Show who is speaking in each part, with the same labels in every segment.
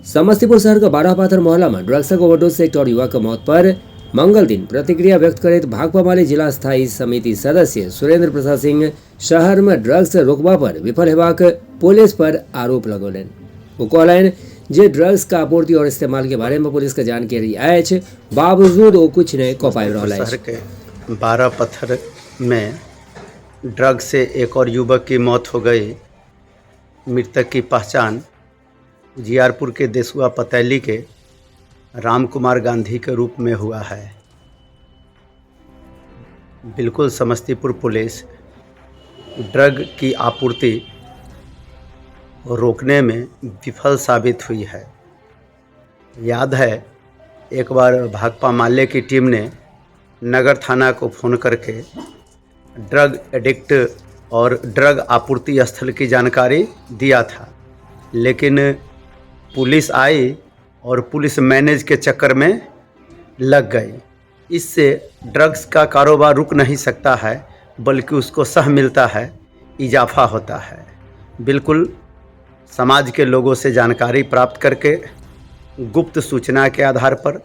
Speaker 1: समस्तीपुर शहर का बारापाथर मोहल्ला में ड्रग्स ओवरडोज से एक और युवक की मौत पर मंगल दिन प्रतिक्रिया व्यक्त करे भाकपा माले जिला स्थायी समिति सदस्य सुरेंद्र प्रसाद सिंह शहर में ड्रग्स रोकवा पर विफल हेबाक पुलिस पर आरोप लगौलन। वो कहलन जे ड्रग्स का आपूर्ति और इस्तेमाल के बारे में पुलिस के जानकारी अछि, बावजूद वो कुछ नहीं कह पाबि रहल अछि।
Speaker 2: शहर के बारापत्थर में ड्रग्स से एक और युवक की मौत हो गई। मृतक की पहचान जियारपुर के देसुआ पतैली के राम कुमार गांधी के रूप में हुआ है। बिल्कुल समस्तीपुर पुलिस ड्रग की आपूर्ति रोकने में विफल साबित हुई है। याद है एक बार भाकपा माले की टीम ने नगर थाना को फ़ोन करके ड्रग एडिक्ट और ड्रग आपूर्ति स्थल की जानकारी दिया था, लेकिन पुलिस आई और पुलिस मैनेज के चक्कर में लग गई। इससे ड्रग्स का कारोबार रुक नहीं सकता है, बल्कि उसको सह मिलता है, इजाफा होता है। बिल्कुल समाज के लोगों से जानकारी प्राप्त करके गुप्त सूचना के आधार पर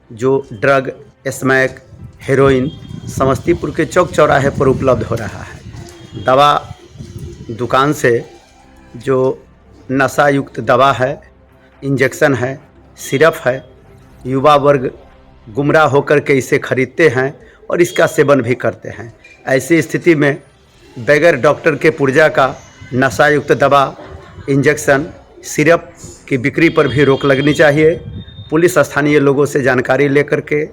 Speaker 2: जो ड्रग स्मैक हेरोइन समस्तीपुर के चौक चौराहे पर उपलब्ध हो रहा है। दवा दुकान से जो नशा युक्त दवा है, इंजेक्शन है, सिरप है, युवा वर्ग गुमराह होकर के इसे खरीदते हैं और इसका सेवन भी करते हैं। ऐसी स्थिति में बगैर डॉक्टर के पुर्जा का नशा युक्त दवा, इंजेक्शन, सिरप की बिक्री पर भी रोक लगनी चाहिए। पुलिस स्थानीय लोगों से जानकारी लेकर के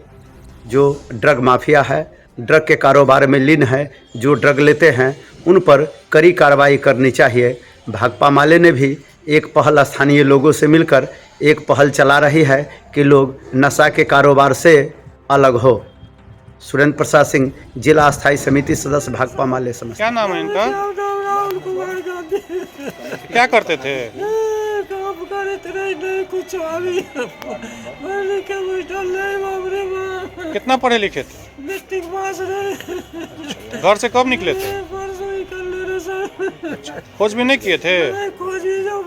Speaker 2: जो ड्रग माफिया है, ड्रग के कारोबार में लीन है, जो ड्रग लेते हैं, उन पर कड़ी कार्रवाई करनी चाहिए। भाकपा माले ने भी एक पहल स्थानीय लोगों से मिलकर एक पहल चला रही है कि लोग नशा के कारोबार से अलग हो। सुरेंद्र प्रसाद सिंह, जिला स्थायी समिति सदस्य, भाकपा माले समस्तीपुर।
Speaker 3: क्या नाम है इनका? क्या करते थे? कितना पढ़े लिखे थे? घर से कब निकले थे? खोज भी नहीं किए थे?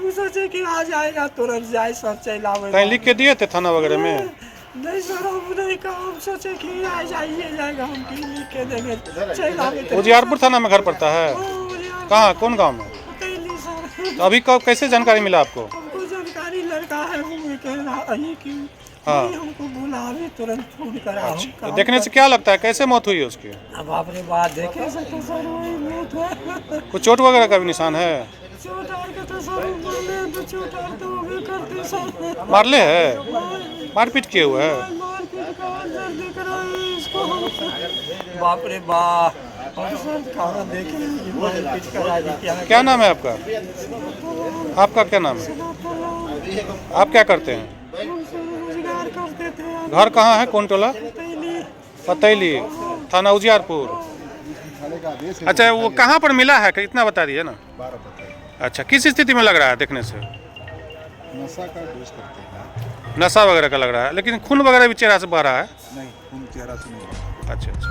Speaker 4: सोचे कि आ जाएगा तुरंत जाए, सब चला।
Speaker 3: कहीं लिख के दिए थे थाना वगैरह में?
Speaker 4: नहीं सर, हम नहीं कहा, हम सोचे कि आ जाएगा, हम लिख के देंगे, चला।
Speaker 3: उजियारपुर थाना में घर पड़ता है? कहाँ, कौन गांव में? तो अभी कब कैसे जानकारी मिला आपको?
Speaker 4: हमको जानकारी लड़का है कि
Speaker 3: हाँ,
Speaker 4: हमको बोला, अभी तुरंत फोन करा।
Speaker 3: तो देखने से क्या लगता है कैसे मौत हुई है उसकी?
Speaker 4: अब आपने बात देखे से तो सर वही मौत हुआ।
Speaker 3: कुछ चोट वगैरह का भी निशान है?
Speaker 4: चोट आर के तो सर मारले, तो चोट आर तो भी करते सर।
Speaker 3: मारले है? मारपीट किए हुए है?
Speaker 4: मारपीट का अंदर दिख रहा है इसको हम। बाप रे बाप, सर कहाँ देखे मारपीट करा दी।
Speaker 3: क्या नाम है आपका? आपका क्या नाम है? आप क्या करते हैं?
Speaker 4: रोजगार करते थे।
Speaker 3: घर कहाँ है? कौन टोला? पतैली, थाना उजियारपुर। अच्छा, वो कहाँ पर मिला है इतना बता दीजिए ना। अच्छा, किस स्थिति में लग रहा है देखने से?
Speaker 5: नशा का डोज करते हैं।
Speaker 3: नशा वगैरह का लग रहा है, लेकिन खून वगैरह भी चेहरा से बह रहा है?
Speaker 5: नहीं, खून चेहरा से नहीं।
Speaker 3: अच्छा अच्छा।